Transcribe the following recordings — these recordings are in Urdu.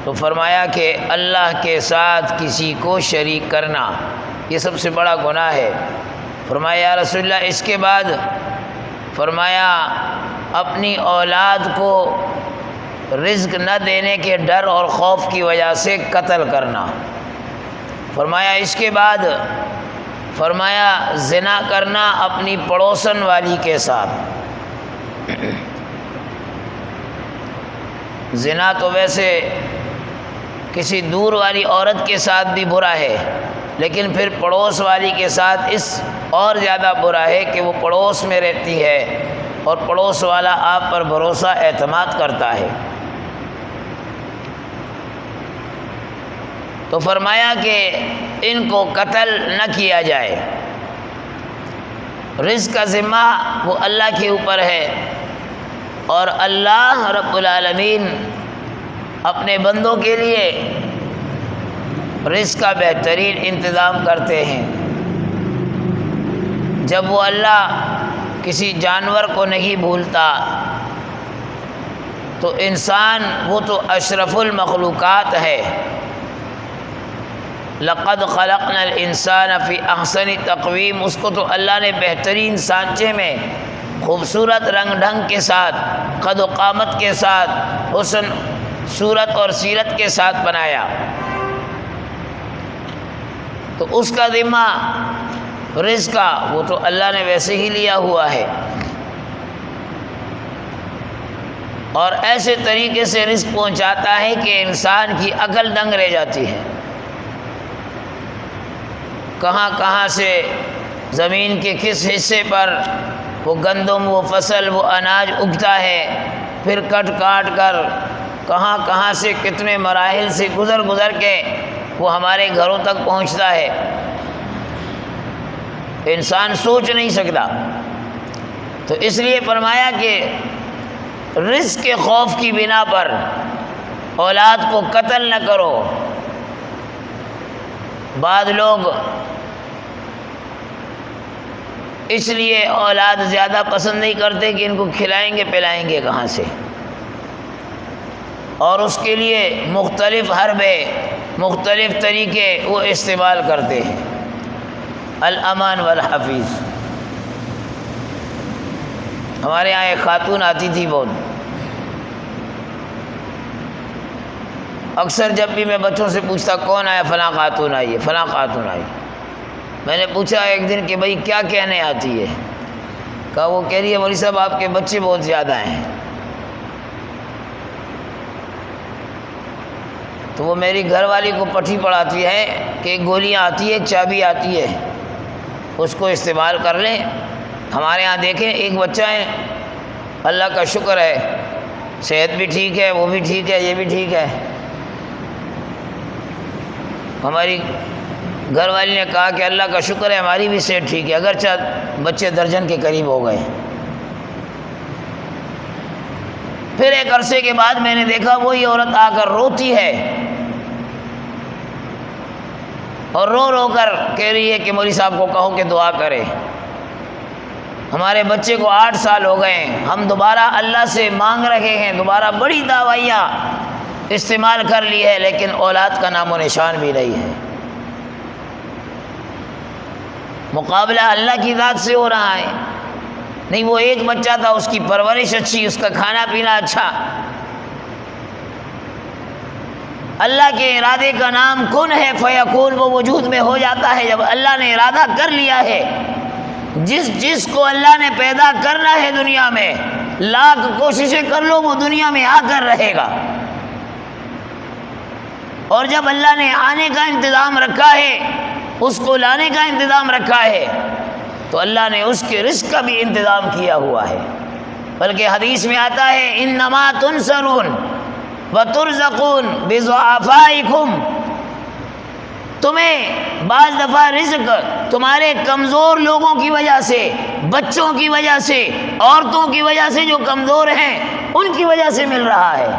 تو فرمایا کہ اللہ کے ساتھ کسی کو شریک کرنا یہ سب سے بڑا گناہ ہے۔ فرمایا یا رسول اللہ اس کے بعد؟ فرمایا اپنی اولاد کو رزق نہ دینے کے ڈر اور خوف کی وجہ سے قتل کرنا۔ فرمایا اس کے بعد؟ فرمایا زنا کرنا اپنی پڑوسن والی کے ساتھ۔ زنا تو ویسے کسی دور والی عورت کے ساتھ بھی برا ہے، لیکن پھر پڑوس والی کے ساتھ اس اور زیادہ برا ہے کہ وہ پڑوس میں رہتی ہے اور پڑوس والا آپ پر بھروسہ اعتماد کرتا ہے۔ تو فرمایا کہ ان کو قتل نہ کیا جائے۔ رزق کا ذمہ وہ اللہ کے اوپر ہے، اور اللہ رب العالمین اپنے بندوں کے لیے رزق کا بہترین انتظام کرتے ہیں۔ جب وہ اللہ کسی جانور کو نہیں بھولتا تو انسان وہ تو اشرف المخلوقات ہے۔ لقد خلقنا الانسان فی احسن تقویم، اس کو تو اللہ نے بہترین سانچے میں خوبصورت رنگ ڈھنگ کے ساتھ، قد و قامت کے ساتھ، حسن صورت اور سیرت کے ساتھ بنایا۔ تو اس کا ذمہ رزق کا وہ تو اللہ نے ویسے ہی لیا ہوا ہے، اور ایسے طریقے سے رزق پہنچاتا ہے کہ انسان کی عقل دنگ رہ جاتی ہے۔ کہاں کہاں سے زمین کے کس حصے پر وہ گندم، وہ فصل، وہ اناج اگتا ہے، پھر کٹ کاٹ کر کہاں کہاں سے کتنے مراحل سے گزر کے وہ ہمارے گھروں تک پہنچتا ہے، انسان سوچ نہیں سکتا۔ تو اس لیے فرمایا کہ رزق کے خوف کی بنا پر اولاد کو قتل نہ کرو۔ بعض لوگ اس لیے اولاد زیادہ پسند نہیں کرتے کہ ان کو کھلائیں گے پلائیں گے کہاں سے، اور اس کے لیے مختلف حربے، مختلف طریقے وہ استعمال کرتے ہیں۔ الامان والحفیظ۔ ہمارے یہاں ایک خاتون آتی تھی بہت، اکثر جب بھی میں بچوں سے پوچھتا کون آیا، فلاں خاتون آئی ہے، فلاں خاتون آئی۔ میں نے پوچھا ایک دن کہ بھائی کیا کہنے آتی ہے؟ کہا وہ کہہ رہی ہے مولوی صاحب آپ کے بچے بہت زیادہ ہیں۔ تو وہ میری گھر والی کو پٹھی پڑھاتی ہے کہ گولیاں آتی ہے، چابی آتی ہے، اس کو استعمال کر لیں۔ ہمارے ہاں دیکھیں ایک بچہ ہے، اللہ کا شکر ہے، صحت بھی ٹھیک ہے، وہ بھی ٹھیک ہے، یہ بھی ٹھیک ہے۔ ہماری گھر والی نے کہا کہ اللہ کا شکر ہے ہماری بھی صحت ٹھیک ہے، اگرچہ بچے درجن کے قریب ہو گئے۔ پھر ایک عرصے کے بعد میں نے دیکھا وہی عورت آ کر روتی ہے، اور رو رو کر کہہ رہی ہے کہ مولوی صاحب کو کہو کہ دعا کرے، ہمارے بچے کو 8 سال ہو گئے ہیں، ہم دوبارہ اللہ سے مانگ رہے ہیں، دوبارہ بڑی دوائیاں استعمال کر لی ہے، لیکن اولاد کا نام و نشان بھی نہیں ہے۔ مقابلہ اللہ کی ذات سے ہو رہا ہے۔ نہیں وہ ایک بچہ تھا، اس کی پرورش اچھی، اس کا کھانا پینا اچھا۔ اللہ کے ارادے کا نام کن ہے فیکون، وہ وجود میں ہو جاتا ہے جب اللہ نے ارادہ کر لیا ہے۔ جس کو اللہ نے پیدا کرنا ہے دنیا میں، لاکھ کوششیں کر لو وہ دنیا میں آ کر رہے گا، اور جب اللہ نے آنے کا انتظام رکھا ہے، اس کو لانے کا انتظام رکھا ہے، تو اللہ نے اس کے رزق کا بھی انتظام کیا ہوا ہے۔ بلکہ حدیث میں آتا ہے انما تنصرون وترزقون بضعفائکم، تمہیں بعض دفعہ رزق تمہارے کمزور لوگوں کی وجہ سے، بچوں کی وجہ سے، عورتوں کی وجہ سے جو کمزور ہیں ان کی وجہ سے مل رہا ہے،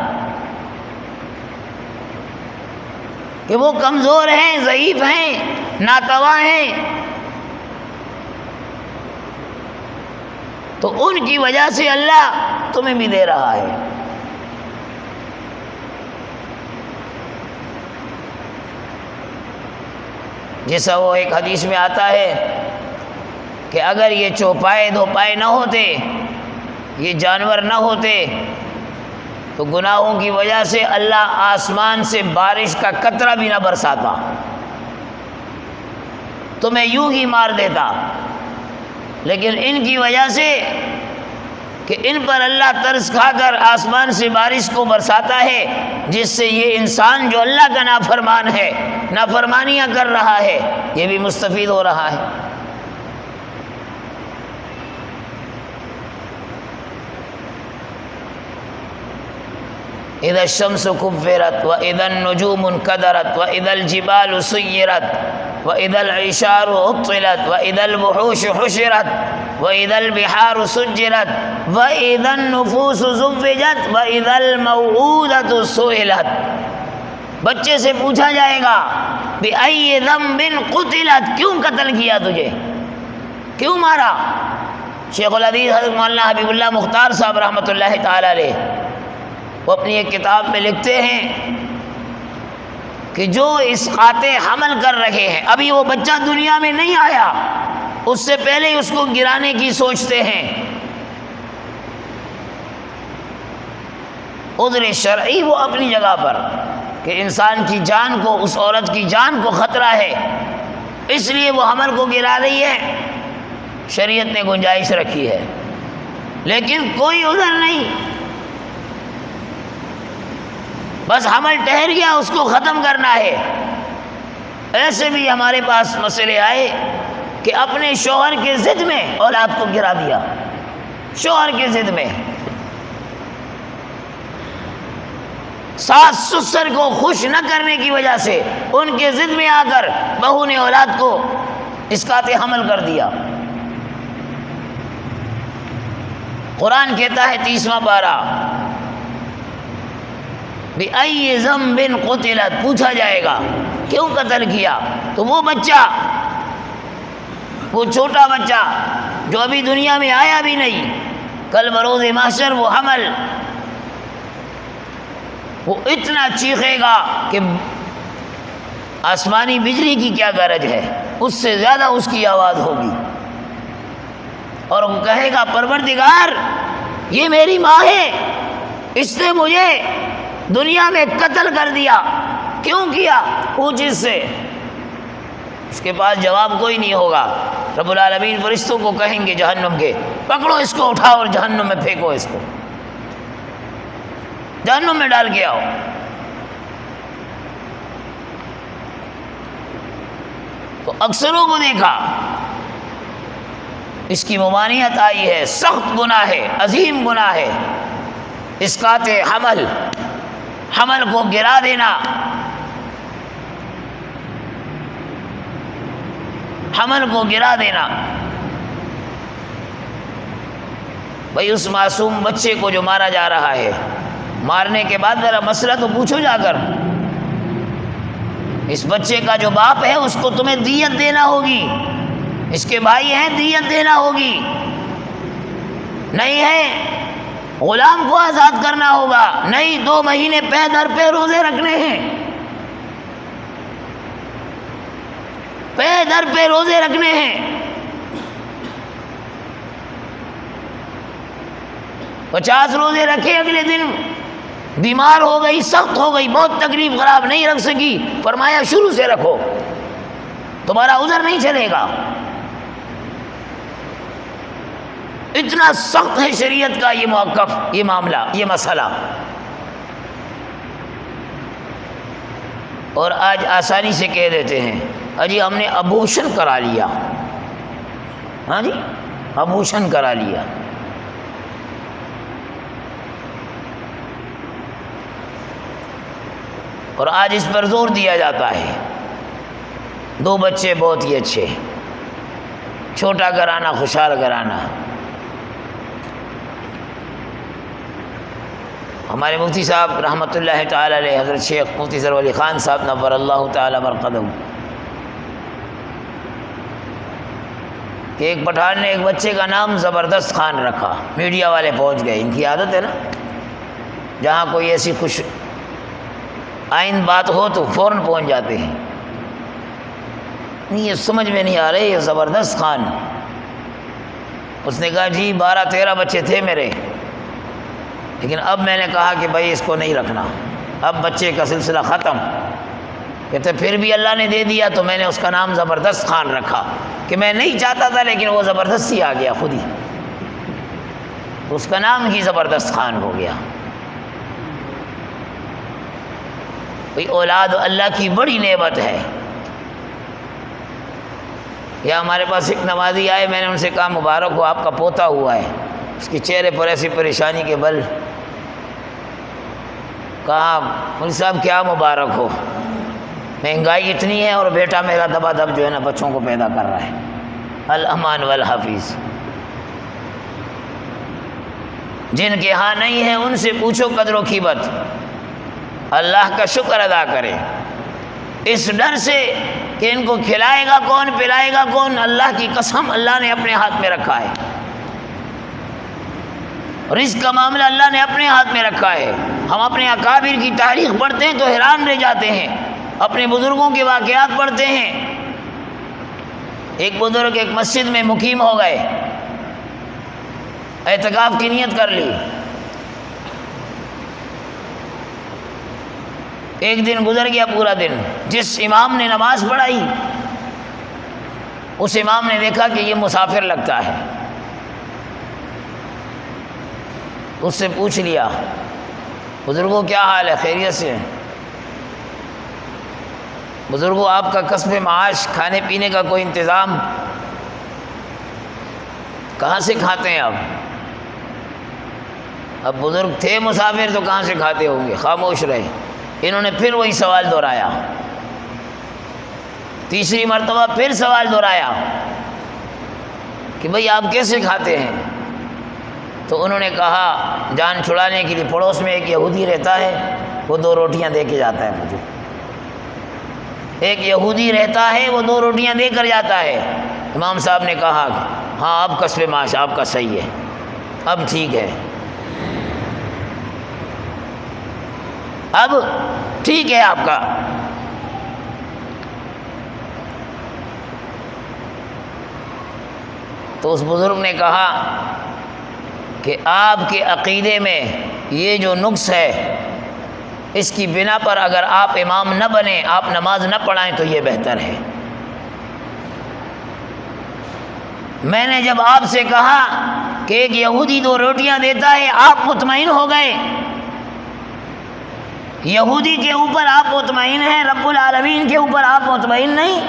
کہ وہ کمزور ہیں، ضعیف ہیں، ناتواں ہیں، تو ان کی وجہ سے اللہ تمہیں بھی دے رہا ہے۔ جیسا وہ ایک حدیث میں آتا ہے کہ اگر یہ چوپائے دو پائے نہ ہوتے، یہ جانور نہ ہوتے، تو گناہوں کی وجہ سے اللہ آسمان سے بارش کا قطرہ بھی نہ برساتا، تو میں یوں ہی مار دیتا۔ لیکن ان کی وجہ سے کہ ان پر اللہ ترس کھا کر آسمان سے بارش کو برساتا ہے، جس سے یہ انسان جو اللہ کا نافرمان ہے، نافرمانیاں کر رہا ہے، یہ بھی مستفید ہو رہا ہے۔ اذا الشمس كورت واذا النجوم انكدرت واذا الجبال سيرت واذا العشار عطلت واذا الوحوش حشرت واذا البحار سجرت واذا النفوس زوجت واذا الموءودة سئلت۔ بچے سے پوچھا جائے گا بأي ذنب قتلت، کیوں قتل کیا تجھے، کیوں مارا؟ شیخ الحدیث حضرت مولانا حبیب اللہ مختار صاحب رحمۃ اللہ تعالی علیہ وہ اپنی ایک کتاب میں لکھتے ہیں کہ جو اسقاط حمل کر رہے ہیں، ابھی وہ بچہ دنیا میں نہیں آیا، اس سے پہلے ہی اس کو گرانے کی سوچتے ہیں، عذر شرعی وہ اپنی جگہ پر کہ انسان کی جان کو، اس عورت کی جان کو خطرہ ہے، اس لیے وہ حمل کو گرا رہی ہے، شریعت نے گنجائش رکھی ہے، لیکن کوئی عذر نہیں، بس حمل ٹھہر گیا، اس کو ختم کرنا ہے۔ ایسے بھی ہمارے پاس مسئلے آئے کہ اپنے شوہر کے ضد میں اولاد کو گرا دیا، شوہر کے ضد میں، ساس سسر کو خوش نہ کرنے کی وجہ سے ان کے ضد میں آ کر بہو نے اولاد کو اسقاط حمل کر دیا۔ قرآن کہتا ہے 30واں پارہ بِأَيِّ ذَنبٍ قُتِلَتْ، پوچھا جائے گا کیوں قتل کیا؟ تو وہ بچہ، وہ چھوٹا بچہ جو ابھی دنیا میں آیا بھی نہیں، کل بروز محشر وہ حمل وہ اتنا چیخے گا کہ آسمانی بجلی کی کیا گرج ہے، اس سے زیادہ اس کی آواز ہوگی، اور وہ کہے گا پروردگار یہ میری ماں ہے، اس نے مجھے دنیا میں قتل کر دیا، کیوں کیا؟ پوچھ اس سے، اس کے پاس جواب کوئی نہیں ہوگا۔ رب العالمین فرشتوں کو کہیں گے جہنم کے، پکڑو اس کو، اٹھاؤ اور جہنم میں پھینکو، اس کو جہنم میں ڈال کے آؤ۔ تو اکثروں کو دیکھا اس کی ممانعت آئی ہے، سخت گناہ ہے، عظیم گناہ ہے اسقاط حمل، حمل کو گرا دینا، حمل کو گرا دینا۔ بھائی اس معصوم بچے کو جو مارا جا رہا ہے، مارنے کے بعد ذرا مسئلہ تو پوچھو جا کر، اس بچے کا جو باپ ہے اس کو تمہیں دیت دینا ہوگی، اس کے بھائی ہیں دیت دینا ہوگی، نہیں ہے غلام کو آزاد کرنا ہوگا، نہیں 2 مہینے پے در پہ روزے رکھنے ہیں، پے در پہ روزے رکھنے ہیں، 50 روزے رکھے، اگلے دن بیمار ہو گئی، سخت ہو گئی، بہت تکلیف خراب، نہیں رکھ سکی، فرمایا شروع سے رکھو، تمہارا عذر نہیں چلے گا۔ اتنا سخت ہے شریعت کا یہ موقف، یہ معاملہ، یہ مسئلہ، اور آج آسانی سے کہہ دیتے ہیں اجی ہم نے ابوشن کرا لیا، ہاں جی ابوشن کرا لیا۔ اور آج اس پر زور دیا جاتا ہے، 2 بچے بہت ہی اچھے، چھوٹا گھرانہ، خوشحال گھرانہ۔ ہمارے مفتی صاحب رحمۃ اللہ تعالی علیہ حضرت شیخ مفتی ظفر علی خان صاحب نور اللہ تعالی مرقدہ، کہ ایک پٹھان نے ایک بچے کا نام زبردست خان رکھا، میڈیا والے پہنچ گئے، ان کی عادت ہے نا، جہاں کوئی ایسی خوش آئند بات ہو تو فوراً پہنچ جاتے ہیں۔ نہیں یہ سمجھ میں نہیں آ رہے، یہ زبردست خان۔ اس نے کہا جی 12-13 بچے تھے میرے، لیکن اب میں نے کہا کہ بھائی اس کو نہیں رکھنا، اب بچے کا سلسلہ ختم۔ کہتے پھر بھی اللہ نے دے دیا تو میں نے اس کا نام زبردست خان رکھا، کہ میں نہیں چاہتا تھا لیکن وہ زبردستی آ گیا خود ہی، اس کا نام ہی زبردست خان ہو گیا۔ بھئی اولاد اللہ کی بڑی نعمت ہے۔ یا ہمارے پاس ایک نمازی آئے، میں نے ان سے کہا مبارک ہو آپ کا پوتا ہوا ہے، اس کے چہرے پر ایسی پریشانی کے بل۔ کہا مولوی صاحب کیا مبارک ہو، مہنگائی اتنی ہے اور بیٹا میرا دبا دب جو ہے نا بچوں کو پیدا کر رہا ہے، الامان والحفیظ۔ جن کے ہاں نہیں ہے ان سے پوچھو قدر و قیمت، اللہ کا شکر ادا کرے، اس ڈر سے کہ ان کو کھلائے گا کون پلائے گا کون، اللہ کی قسم اللہ نے اپنے ہاتھ میں رکھا ہے، رزق کا معاملہ اللہ نے اپنے ہاتھ میں رکھا ہے۔ ہم اپنے اکابر کی تاریخ پڑھتے ہیں تو حیران رہ جاتے ہیں، اپنے بزرگوں کے واقعات پڑھتے ہیں۔ ایک بزرگ ایک مسجد میں مقیم ہو گئے، اعتکاف کی نیت کر لی۔ ایک دن گزر گیا پورا دن، جس امام نے نماز پڑھائی اس امام نے دیکھا کہ یہ مسافر لگتا ہے، اس سے پوچھ لیا بزرگوں کیا حال ہے، خیریت سے؟ بزرگوں آپ کا کسب معاش، کھانے پینے کا کوئی انتظام کہاں سے کھاتے ہیں آپ؟ اب بزرگ تھے مسافر تو کہاں سے کھاتے ہوں گے، خاموش رہے۔ انہوں نے پھر وہی سوال دہرایا، تیسری مرتبہ پھر سوال دہرایا کہ بھئی آپ کیسے کھاتے ہیں؟ تو انہوں نے کہا جان چھڑانے کے لیے پڑوس میں ایک یہودی رہتا ہے، وہ 2 روٹیاں دے کے جاتا ہے مجھے، ایک یہودی رہتا ہے وہ 2 روٹیاں دے کر جاتا ہے۔ امام صاحب نے کہا ہاں اب کسب معاش آپ کا صحیح ہے، اب ٹھیک ہے، اب ٹھیک ہے آپ کا۔ تو اس بزرگ نے کہا کہ آپ کے عقیدے میں یہ جو نقص ہے اس کی بنا پر اگر آپ امام نہ بنیں، آپ نماز نہ پڑھائیں تو یہ بہتر ہے۔ میں نے جب آپ سے کہا کہ ایک یہودی 2 روٹیاں دیتا ہے آپ مطمئن ہو گئے، یہودی کے اوپر آپ مطمئن ہیں، رب العالمین کے اوپر آپ مطمئن نہیں،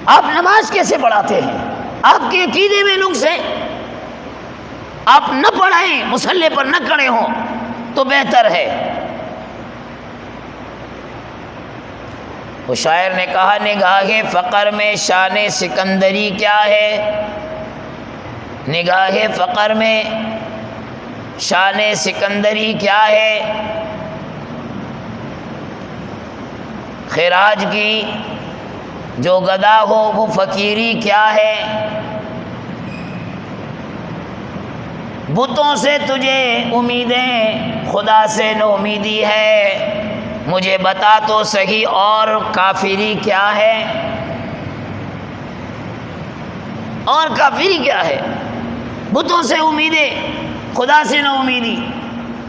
آپ نماز کیسے پڑھاتے ہیں؟ آپ کے عقیدے میں نقص ہے، آپ نہ پڑھائیں، مصلی پر نہ کھڑے ہوں تو بہتر ہے۔ وہ شاعر نے کہا نگاہ فقر میں شان سکندری کیا ہے، نگاہ فقر میں شان سکندری کیا ہے، خراج کی جو گدا ہو وہ فقیری کیا ہے، بتوں سے تجھے امیدیں خدا سے نو امیدی ہے، مجھے بتا تو صحیح اور کافری کیا ہے، اور کافری کیا ہے؟ بتوں سے امیدیں خدا سے نو امیدی،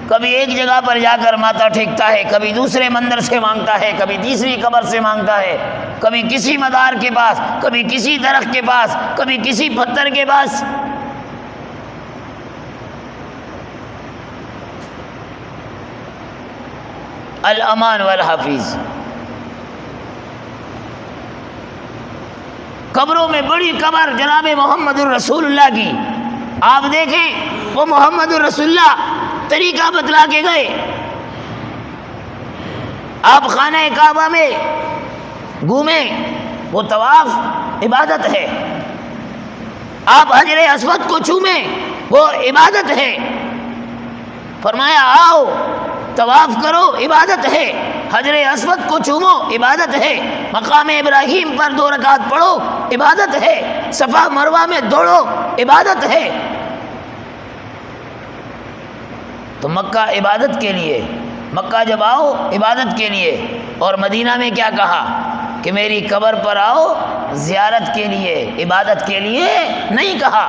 کبھی ایک جگہ پر جا کر ماتھا ٹھیکتا ہے، کبھی دوسرے مندر سے مانگتا ہے، کبھی تیسری قبر سے مانگتا ہے، کبھی کسی مدار کے پاس، کبھی کسی درخت کے پاس، کبھی کسی پتھر کے پاس۔ الامان والحفیظ۔ قبروں میں بڑی قبر جناب محمد الرسول اللہ کی، آپ دیکھیں وہ محمد الرسول اللہ طریقہ بتلا کے گئے۔ آپ خانہ کعبہ میں گھومیں، وہ طواف عبادت ہے، آپ حجر اسود کو چومیں، وہ عبادت ہے، فرمایا آؤ طواف کرو عبادت ہے، حجر اسود کو چومو عبادت ہے، مقام ابراہیم پر 2 رکعت پڑھو عبادت ہے، صفا مروہ میں دوڑو عبادت ہے۔ تو مکہ عبادت کے لیے، مکہ جب آؤ عبادت کے لیے، اور مدینہ میں کیا کہا کہ میری قبر پر آؤ زیارت کے لیے، عبادت کے لیے نہیں کہا،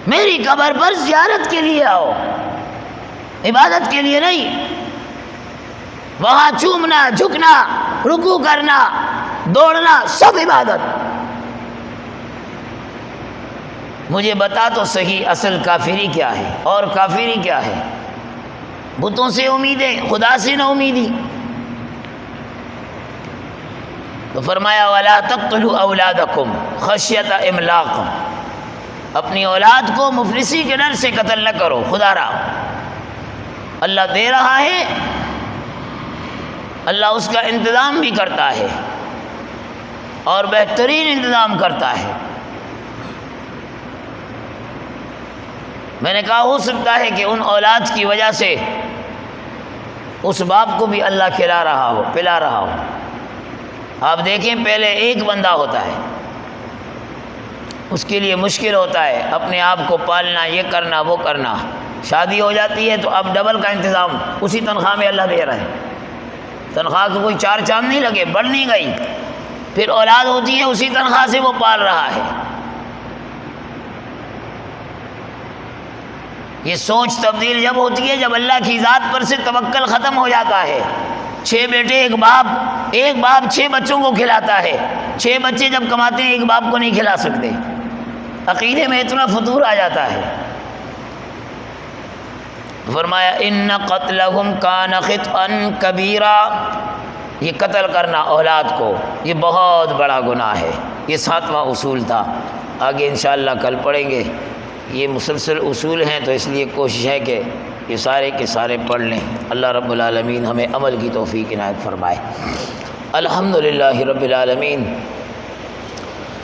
میری قبر پر زیارت کے لیے آؤ، عبادت کے لیے نہیں۔ وہاں چومنا، جھکنا، رکوع کرنا، دوڑنا سب عبادت۔ مجھے بتا تو صحیح اصل کافری کیا ہے اور کافری کیا ہے؟ بتوں سے امیدیں، خدا سے نہ امیدی۔ تو فرمایا وَلَا تَقْتُلُوا أَوْلَادَكُمْ خَشْيَةَ إِمْلَاقٍ، اپنی اولاد کو مفلسی کے ڈر سے قتل نہ کرو، خدا رہا، اللہ دے رہا ہے، اللہ اس کا انتظام بھی کرتا ہے اور بہترین انتظام کرتا ہے۔ میں نے کہا ہو سکتا ہے کہ ان اولاد کی وجہ سے اس باپ کو بھی اللہ کھلا رہا ہو، پلا رہا ہو۔ آپ دیکھیں پہلے ایک بندہ ہوتا ہے، اس کے لیے مشکل ہوتا ہے اپنے آپ کو پالنا، یہ کرنا وہ کرنا۔ شادی ہو جاتی ہے تو اب ڈبل کا انتظام، اسی تنخواہ میں اللہ دے رہا ہے، تنخواہ کو کوئی چار چاند نہیں لگے، بڑھ نہیں گئی۔ پھر اولاد ہوتی ہے، اسی تنخواہ سے وہ پال رہا ہے۔ یہ سوچ تبدیل جب ہوتی ہے جب اللہ کی ذات پر سے توکل ختم ہو جاتا ہے۔ 6 بیٹے ایک باپ 6 بچوں کو کھلاتا ہے، 6 بچے جب کماتے ہیں ایک باپ کو نہیں کھلا سکتے۔ عقیدے میں اتنا فتور آ جاتا ہے۔ فرمایا ان قتلہم کان خطئا کبیرا، یہ قتل کرنا اولاد کو یہ بہت بڑا گناہ ہے۔ یہ 7واں اصول تھا، آگے انشاءاللہ کل پڑھیں گے۔ یہ مسلسل اصول ہیں تو اس لیے کوشش ہے کہ یہ سارے کے سارے پڑھ لیں۔ اللہ رب العالمین ہمیں عمل کی توفیق عنایت فرمائے۔ الحمدللہ رب العالمین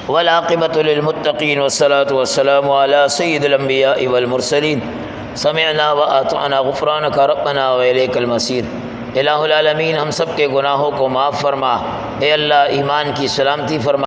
والعاقبۃ للمتقین والصلاۃ والسلام علی سید الانبیاء والمرسلین سمعنا واطعنا غفرانک ربنا والیک المصیر۔ الہ العالمین ہم سب کے گناہوں کو معاف فرما، اے اللہ ایمان کی سلامتی فرما۔